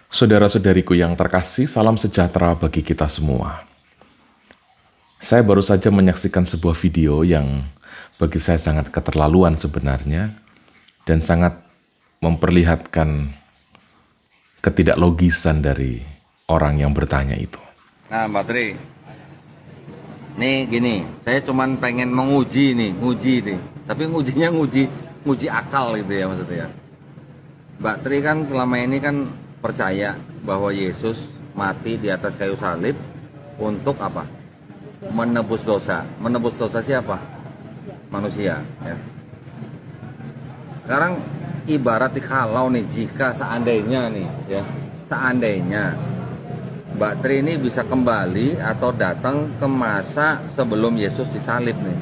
Saudara-saudariku yang terkasih, salam sejahtera bagi kita semua. Saya baru saja menyaksikan sebuah video yang bagi saya sangat keterlaluan sebenarnya dan sangat memperlihatkan ketidaklogisan dari orang yang bertanya itu. Nah, Mbak Tri, nih gini, saya cuman pengen menguji nih, tapi ngujinya nguji akal gitu ya maksudnya. Mbak Tri kan selama ini kan percaya bahwa Yesus mati di atas kayu salib untuk apa? Menebus dosa. Menebus dosa siapa? Manusia. Ya. Sekarang ibarat kalau nih, jika seandainya nih, ya, seandainya Mbak Tri ini bisa kembali atau datang ke masa sebelum Yesus disalib nih.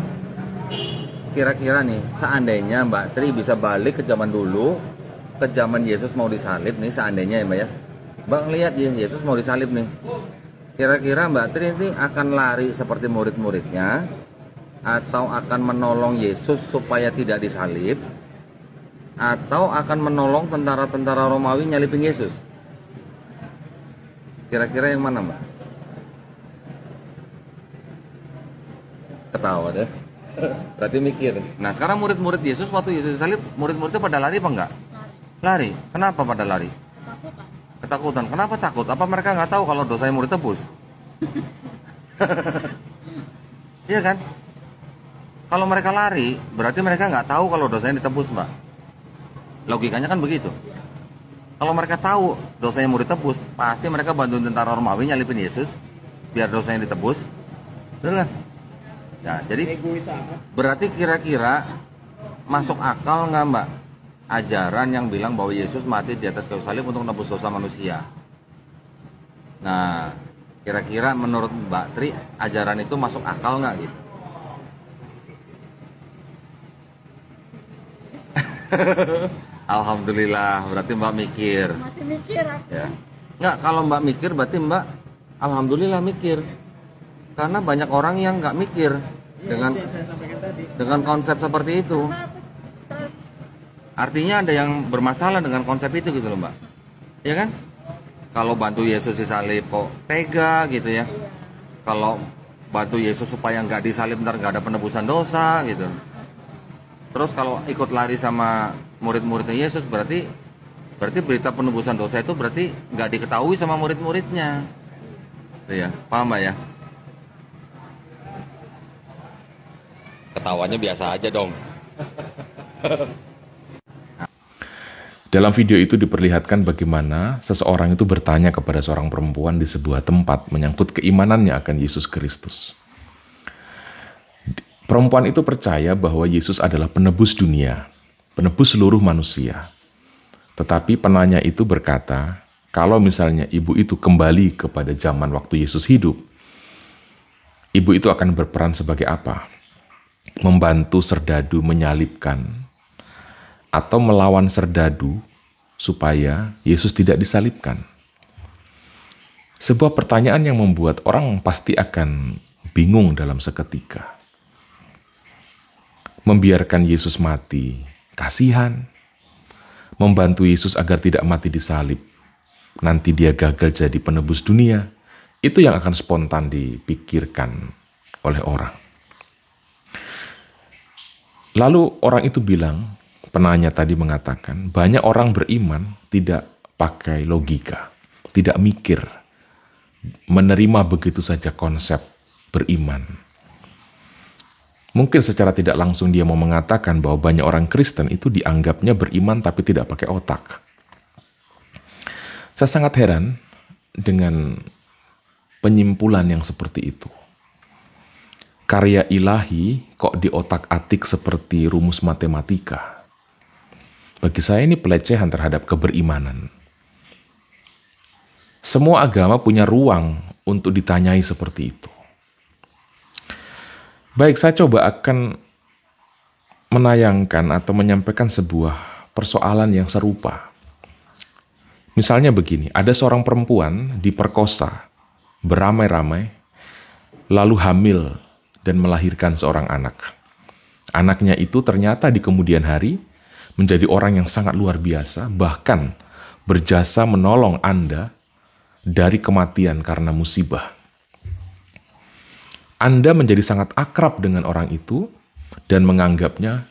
Kira-kira nih, seandainya Mbak Tri bisa balik ke zaman dulu, ke zaman Yesus mau disalib nih, seandainya ya Mbak ya. Mbak ngelihat ya, Yesus mau disalib nih. Kira-kira Mbak Tri ini akan lari seperti murid-muridnya, atau akan menolong Yesus supaya tidak disalib, atau akan menolong tentara-tentara Romawi nyalipin Yesus? Kira-kira yang mana Mbak? Ketawa deh. Berarti mikir. Nah sekarang murid-murid Yesus waktu Yesus disalib, murid-muridnya pada lari apa enggak? Lari. Kenapa pada lari? Ketakutan. Kenapa takut? Apa mereka nggak tahu kalau dosanya mau ditebus? Iya kan? Kalau mereka lari, berarti mereka nggak tahu kalau dosanya ditebus, Mbak. Logikanya kan begitu. Kalau mereka tahu dosanya mau ditebus, pasti mereka bantuin tentara Romawi nyalipin Yesus biar dosanya ditebus. Betul kan? Ya, jadi berarti kira-kira masuk akal nggak, Mbak? Ajaran yang bilang bahwa Yesus mati di atas kayu salib untuk menebus dosa manusia. Nah, kira-kira menurut Mbak Tri, ajaran itu masuk akal nggak gitu? Alhamdulillah, berarti Mbak mikir. Masih mikir aku. Ya. Nggak, kalau Mbak mikir berarti Mbak alhamdulillah mikir. Karena banyak orang yang nggak mikir dengan konsep seperti itu. Artinya ada yang bermasalah dengan konsep itu gitu loh Mbak. Ya kan? Kalau bantu Yesus disalib kok tega gitu ya. Kalau bantu Yesus supaya nggak disalib ntar nggak ada penebusan dosa gitu. Terus kalau ikut lari sama murid-muridnya Yesus berarti berita penebusan dosa itu berarti nggak diketahui sama murid-muridnya. Ya, paham Mbak ya? Ketawanya biasa aja dong. Dalam video itu diperlihatkan bagaimana seseorang itu bertanya kepada seorang perempuan di sebuah tempat menyangkut keimanannya akan Yesus Kristus. Perempuan itu percaya bahwa Yesus adalah penebus dunia, penebus seluruh manusia. Tetapi penanya itu berkata, kalau misalnya ibu itu kembali kepada zaman waktu Yesus hidup, ibu itu akan berperan sebagai apa? Membantu serdadu menyalibkan, atau melawan serdadu supaya Yesus tidak disalibkan? Sebuah pertanyaan yang membuat orang pasti akan bingung dalam seketika. Membiarkan Yesus mati, kasihan. Membantu Yesus agar tidak mati disalib, nanti dia gagal jadi penebus dunia. Itu yang akan spontan dipikirkan oleh orang. Lalu orang itu bilang, penanya tadi mengatakan, banyak orang beriman tidak pakai logika, tidak mikir, menerima begitu saja konsep beriman. Mungkin secara tidak langsung dia mau mengatakan bahwa banyak orang Kristen itu dianggapnya beriman tapi tidak pakai otak. Saya sangat heran dengan penyimpulan yang seperti itu. Karya ilahi kok diotak-atik seperti rumus matematika. Bagi saya ini pelecehan terhadap keberimanan. Semua agama punya ruang untuk ditanyai seperti itu. Baik, saya coba akan menayangkan atau menyampaikan sebuah persoalan yang serupa. Misalnya begini, ada seorang perempuan diperkosa beramai-ramai, lalu hamil dan melahirkan seorang anak. Anaknya itu ternyata di kemudian hari menjadi orang yang sangat luar biasa, bahkan berjasa menolong Anda dari kematian karena musibah. Anda menjadi sangat akrab dengan orang itu dan menganggapnya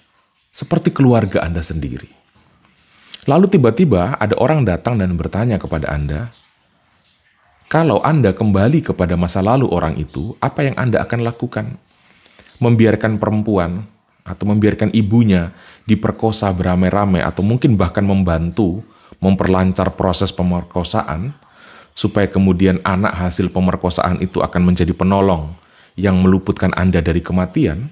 seperti keluarga Anda sendiri. Lalu tiba-tiba ada orang datang dan bertanya kepada Anda, kalau Anda kembali kepada masa lalu orang itu, apa yang Anda akan lakukan? Membiarkan perempuan atau membiarkan ibunya diperkosa beramai-ramai atau mungkin bahkan membantu memperlancar proses pemerkosaan supaya kemudian anak hasil pemerkosaan itu akan menjadi penolong yang meluputkan Anda dari kematian?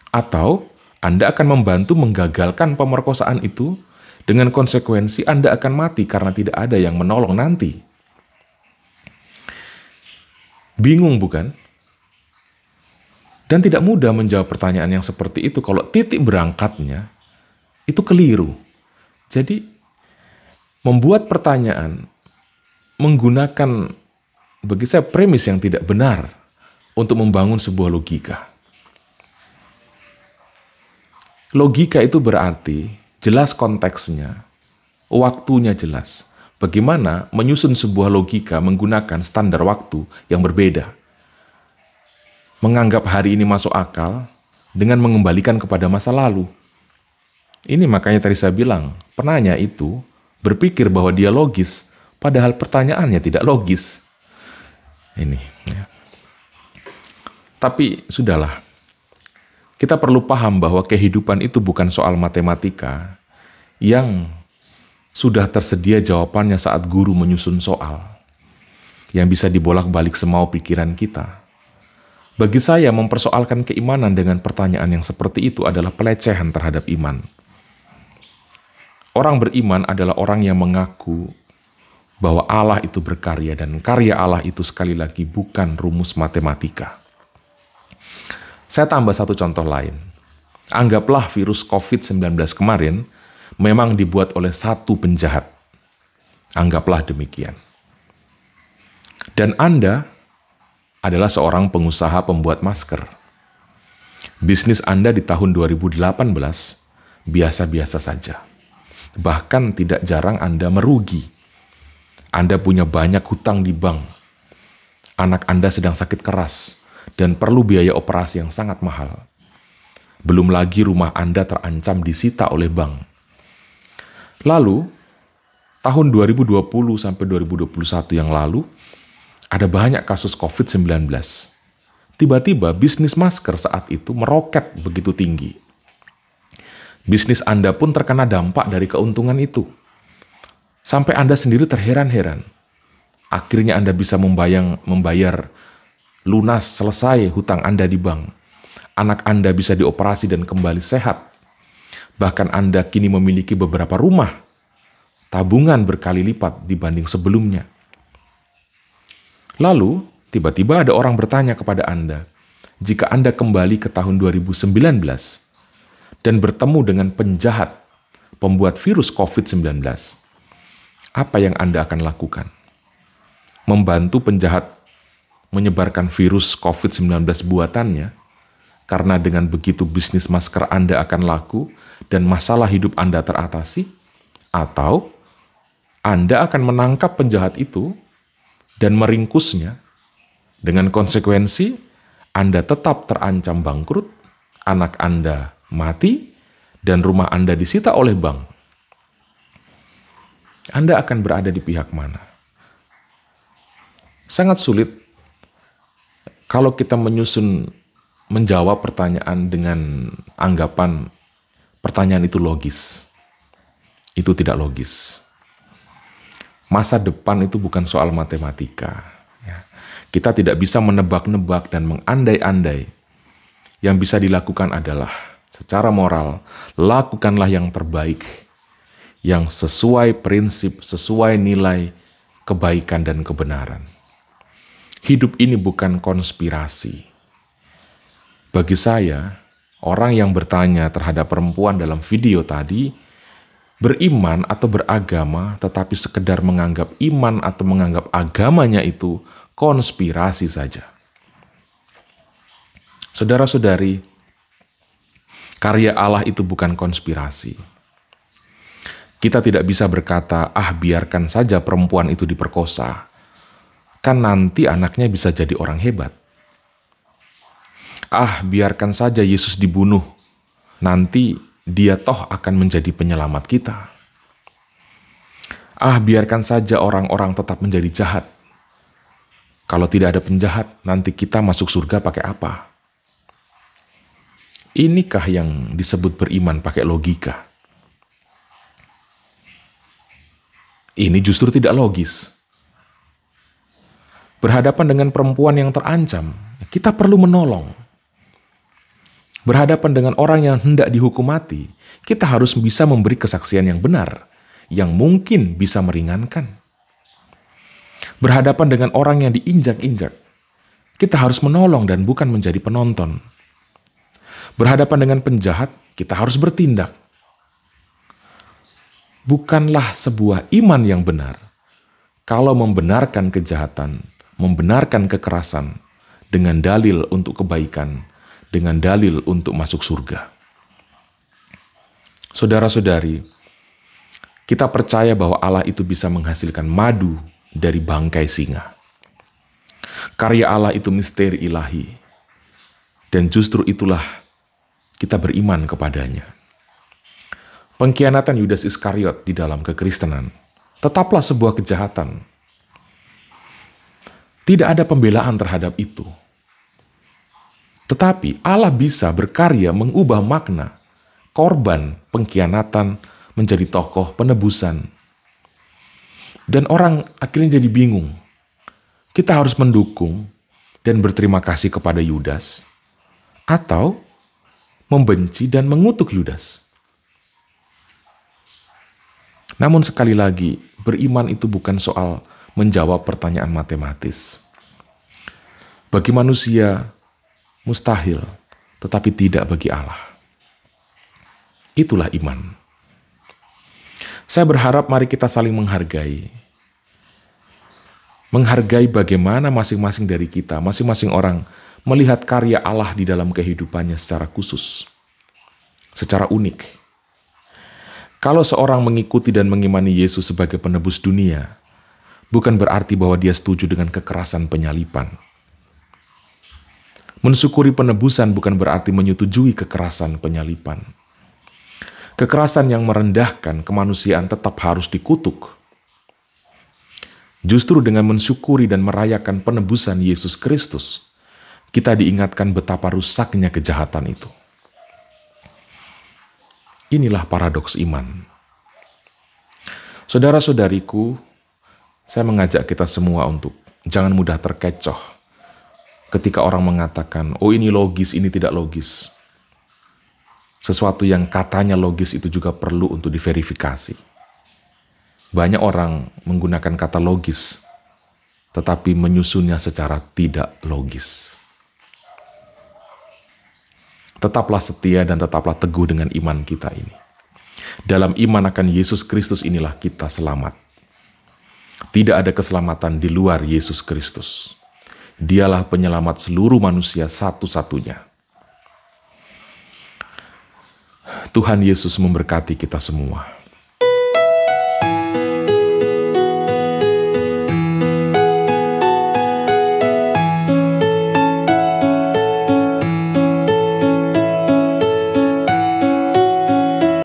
Atau Anda akan membantu menggagalkan pemerkosaan itu dengan konsekuensi Anda akan mati karena tidak ada yang menolong nanti? Bingung bukan? Dan tidak mudah menjawab pertanyaan yang seperti itu kalau titik berangkatnya itu keliru. Jadi, membuat pertanyaan menggunakan bagi saya premis yang tidak benar untuk membangun sebuah logika. Logika itu berarti jelas konteksnya, waktunya jelas. Bagaimana menyusun sebuah logika menggunakan standar waktu yang berbeda. Menganggap hari ini masuk akal dengan mengembalikan kepada masa lalu. Ini makanya tadi saya bilang, penanya itu berpikir bahwa dia logis, padahal pertanyaannya tidak logis. Ini. Ya. Tapi sudahlah, kita perlu paham bahwa kehidupan itu bukan soal matematika yang sudah tersedia jawabannya saat guru menyusun soal, yang bisa dibolak-balik semau pikiran kita. Bagi saya, mempersoalkan keimanan dengan pertanyaan yang seperti itu adalah pelecehan terhadap iman. Orang beriman adalah orang yang mengaku bahwa Allah itu berkarya dan karya Allah itu sekali lagi bukan rumus matematika. Saya tambah satu contoh lain. Anggaplah virus COVID-19 kemarin memang dibuat oleh satu penjahat. Anggaplah demikian. Dan Anda adalah seorang pengusaha pembuat masker. Bisnis Anda di tahun 2018 biasa-biasa saja. Bahkan tidak jarang Anda merugi. Anda punya banyak hutang di bank. Anak Anda sedang sakit keras dan perlu biaya operasi yang sangat mahal. Belum lagi rumah Anda terancam disita oleh bank. Lalu, tahun 2020 sampai 2021 yang lalu, ada banyak kasus COVID-19. Tiba-tiba bisnis masker saat itu meroket begitu tinggi. Bisnis Anda pun terkena dampak dari keuntungan itu. Sampai Anda sendiri terheran-heran. Akhirnya Anda bisa membayar lunas selesai hutang Anda di bank. Anak Anda bisa dioperasi dan kembali sehat. Bahkan Anda kini memiliki beberapa rumah. Tabungan berkali lipat dibanding sebelumnya. Lalu, tiba-tiba ada orang bertanya kepada Anda, jika Anda kembali ke tahun 2019 dan bertemu dengan penjahat, pembuat virus COVID-19, apa yang Anda akan lakukan? Membantu penjahat menyebarkan virus COVID-19 buatannya, karena dengan begitu bisnis masker Anda akan laku dan masalah hidup Anda teratasi? Atau Anda akan menangkap penjahat itu dan meringkusnya, dengan konsekuensi Anda tetap terancam bangkrut, anak Anda mati, dan rumah Anda disita oleh bank. Anda akan berada di pihak mana? Sangat sulit kalau kita menjawab pertanyaan dengan anggapan pertanyaan itu logis. Itu tidak logis. Masa depan itu bukan soal matematika. Kita tidak bisa menebak-nebak dan mengandai-andai. Yang bisa dilakukan adalah, secara moral, lakukanlah yang terbaik, yang sesuai prinsip, sesuai nilai kebaikan dan kebenaran. Hidup ini bukan konspirasi. Bagi saya, orang yang bertanya terhadap perempuan dalam video tadi, beriman atau beragama tetapi sekedar menganggap iman atau menganggap agamanya itu konspirasi saja. Saudara-saudari, karya Allah itu bukan konspirasi. Kita tidak bisa berkata, biarkan saja perempuan itu diperkosa. Kan nanti anaknya bisa jadi orang hebat. Biarkan saja Yesus dibunuh. Nanti dia toh akan menjadi penyelamat kita. Biarkan saja orang-orang tetap menjadi jahat. Kalau tidak ada penjahat, nanti kita masuk surga pakai apa? Inikah yang disebut beriman pakai logika? Ini justru tidak logis. Berhadapan dengan perempuan yang terancam, kita perlu menolong. Berhadapan dengan orang yang hendak dihukum mati, kita harus bisa memberi kesaksian yang benar, yang mungkin bisa meringankan. Berhadapan dengan orang yang diinjak-injak, kita harus menolong dan bukan menjadi penonton. Berhadapan dengan penjahat, kita harus bertindak. Bukanlah sebuah iman yang benar kalau membenarkan kejahatan, membenarkan kekerasan dengan dalil untuk kebaikan, dengan dalil untuk masuk surga. Saudara-saudari, kita percaya bahwa Allah itu bisa menghasilkan madu dari bangkai singa. Karya Allah itu misteri ilahi, dan justru itulah kita beriman kepadanya. Pengkhianatan Yudas Iskariot di dalam kekristenan tetaplah sebuah kejahatan. Tidak ada pembelaan terhadap itu. Tetapi Allah bisa berkarya mengubah makna korban pengkhianatan menjadi tokoh penebusan. Dan orang akhirnya jadi bingung. Kita harus mendukung dan berterima kasih kepada Yudas, atau membenci dan mengutuk Yudas. Namun sekali lagi, beriman itu bukan soal menjawab pertanyaan matematis. Bagi manusia, mustahil, tetapi tidak bagi Allah. Itulah iman. Saya berharap mari kita saling menghargai. Menghargai bagaimana masing-masing dari kita, masing-masing orang melihat karya Allah di dalam kehidupannya secara khusus, secara unik. Kalau seorang mengikuti dan mengimani Yesus sebagai penebus dunia, bukan berarti bahwa dia setuju dengan kekerasan penyaliban. Mensyukuri penebusan bukan berarti menyetujui kekerasan penyaliban. Kekerasan yang merendahkan kemanusiaan tetap harus dikutuk. Justru dengan mensyukuri dan merayakan penebusan Yesus Kristus, kita diingatkan betapa rusaknya kejahatan itu. Inilah paradoks iman. Saudara-saudariku, saya mengajak kita semua untuk jangan mudah terkecoh ketika orang mengatakan, ini logis, ini tidak logis. Sesuatu yang katanya logis itu juga perlu untuk diverifikasi. Banyak orang menggunakan kata logis, tetapi menyusunnya secara tidak logis. Tetaplah setia dan tetaplah teguh dengan iman kita ini. Dalam iman akan Yesus Kristus inilah kita selamat. Tidak ada keselamatan di luar Yesus Kristus. Dialah penyelamat seluruh manusia satu-satunya. Tuhan Yesus memberkati kita semua.